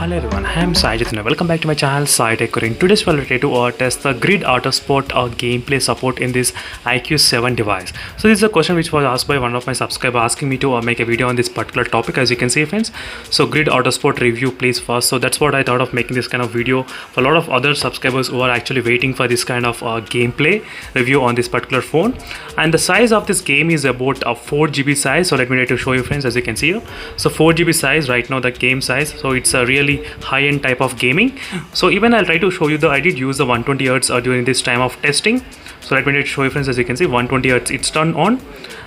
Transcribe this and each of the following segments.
Hello everyone, I am Sai Jitendra. Welcome back to my channel Sai Tech Korean. Today's we'll try to test the Grid Autosport gameplay support in this IQ7 device. So this is a question which was asked by one of my subscribers asking me to make a video on this particular topic, as you can see friends. So Grid Autosport review please first. So that's what I thought of making this kind of video for a lot of other subscribers who are actually waiting for this kind of gameplay review on this particular phone. And the size of this game is about a 4 GB size. So let me try to show you friends, as you can see here. So 4 GB size right now, the game size. So it's a really high-end type of gaming. So even I'll try to show you I did use the 120 Hz during this time of testing. So let me try to show you friends, as you can see 120 Hz it's turned on.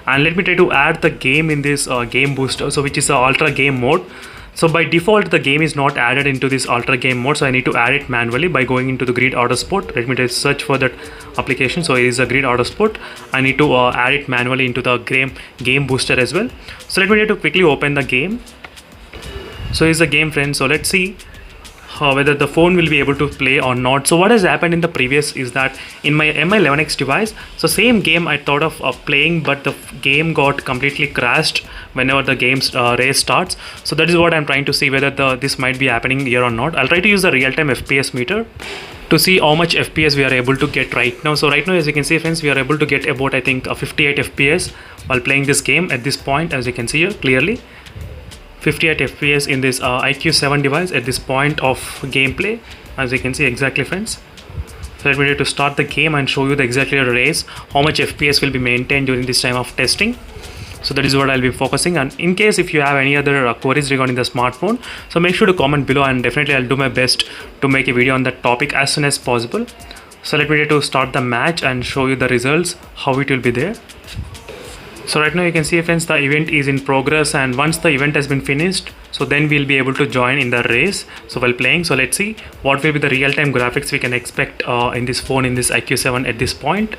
And let me try to add the game in this game booster, so which is the ultra game mode. So by default the game is not added into this ultra game mode, so I need to add it manually by going into the Grid Autosport. Let me just search for that application. So it is a Grid Autosport. I need to add it manually into the game booster as well. So let me try to quickly open the game. So here's the game friends. So let's see whether the phone will be able to play or not. So what has happened in the previous is that in my Mi11X device, so same game I thought of playing, but the game got completely crashed whenever the game's race starts. So that is what I'm trying to see, whether this might be happening here or not. I'll try to use the real-time FPS meter to see how much FPS we are able to get right now. So right now, as you can see friends, we are able to get about, I think, 58 FPS while playing this game at this point, as you can see here clearly. 58 FPS in this IQ7 device at this point of gameplay, as you can see exactly friends. So let me try to start the game and show you the exactly race, how much FPS will be maintained during this time of testing. So that is what I'll be focusing on. In case if you have any other queries regarding the smartphone, so make sure to comment below, and definitely I'll do my best to make a video on that topic as soon as possible. So let me try to start the match and show you the results, how it will be there. So right now you can see friends, the event is in progress, and once the event has been finished, so then we'll be able to join in the race. So while playing, so let's see what will be the real-time graphics we can expect in this phone, in this IQ7 at this point.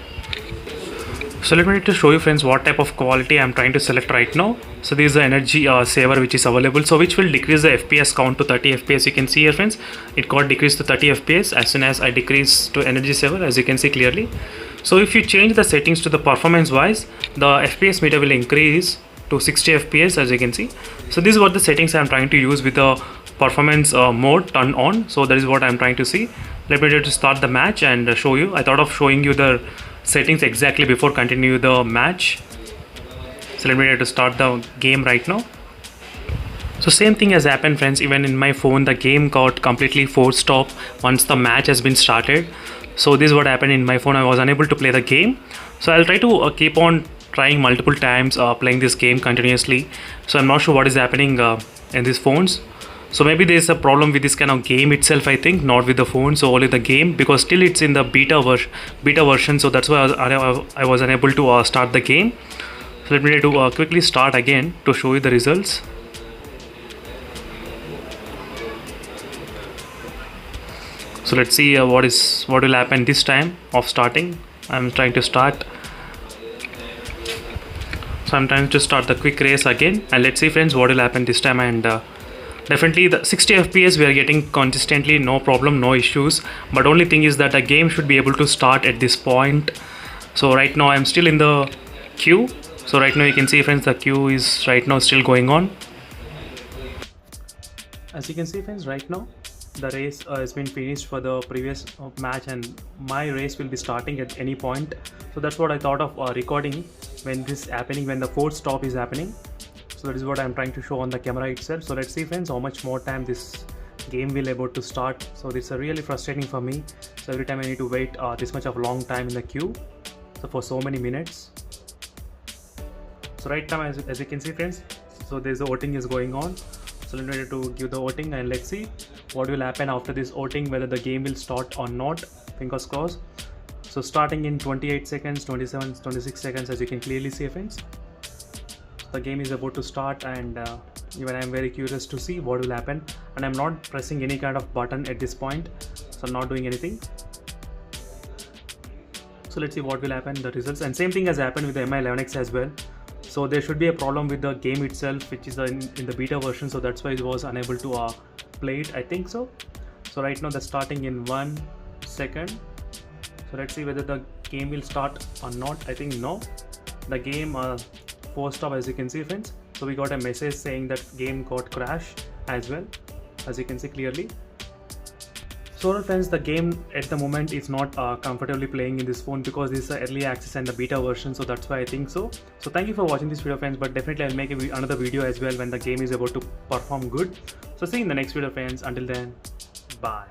So let me show you friends what type of quality I'm trying to select right now. So this is the energy saver which is available, so which will decrease the FPS count to 30 FPS. You can see here friends, it got decreased to 30 FPS as soon as I decrease to energy saver, as you can see clearly. So if you change the settings to the performance wise, the FPS meter will increase to 60 FPS, as you can see. So this is what the settings I'm trying to use with the performance mode turned on. So that is what I'm trying to see. Let me try to start the match and show you. I thought of showing you the settings exactly before continue the match. So let me try to start the game right now. So same thing has happened friends, even in my phone the game got completely forced stop once the match has been started. So this is what happened in my phone. I was unable to play the game. So I'll try to keep on trying multiple times playing this game continuously. So I'm not sure what is happening in these phones. So maybe there's a problem with this kind of game itself, I think, not with the phone. So only the game, because still it's in the beta version. So that's why I was unable to start the game. So let me try to quickly start again to show you the results. So let's see what will happen this time of starting. I'm trying to start. So I'm trying to start the quick race again, and let's see friends what will happen this time. And definitely the 60 FPS we are getting consistently, no problem, no issues. But only thing is that the game should be able to start at this point. So right now I'm still in the queue. So right now you can see friends, the queue is right now still going on. As you can see friends, right now the race has been finished for the previous match, and my race will be starting at any point. So that's what I thought of recording when this is happening, when the fourth stop is happening. So that is what I'm trying to show on the camera itself. So let's see friends how much more time this game will about to start. So this is really frustrating for me. So every time I need to wait this much of a long time in the queue, so for so many minutes. So right now as you can see friends, so there's the voting is going on. So let me try to give the voting, and let's see what will happen after this voting, whether the game will start or not. Fingers crossed. So starting in 28 seconds, 27, 26 seconds, as you can clearly see friends. The game is about to start, and even I'm very curious to see what will happen. And I'm not pressing any kind of button at this point, so I'm not doing anything. So let's see what will happen, the results. And same thing has happened with the Mi11X as well. So there should be a problem with the game itself, which is in the beta version. So that's why it was unable to play it, I think so. So right now they're starting in 1 second. So let's see whether the game will start or not. I think no. The game forced stop, as you can see friends. So we got a message saying that game got crashed as well. as you can see clearly. So well, friends, the game at the moment is not comfortably playing in this phone because this is the early access and the beta version, so that's why I think so. So thank you for watching this video, friends, but definitely I'll make another video as well when the game is about to perform good. So see you in the next video, friends. Until then, bye.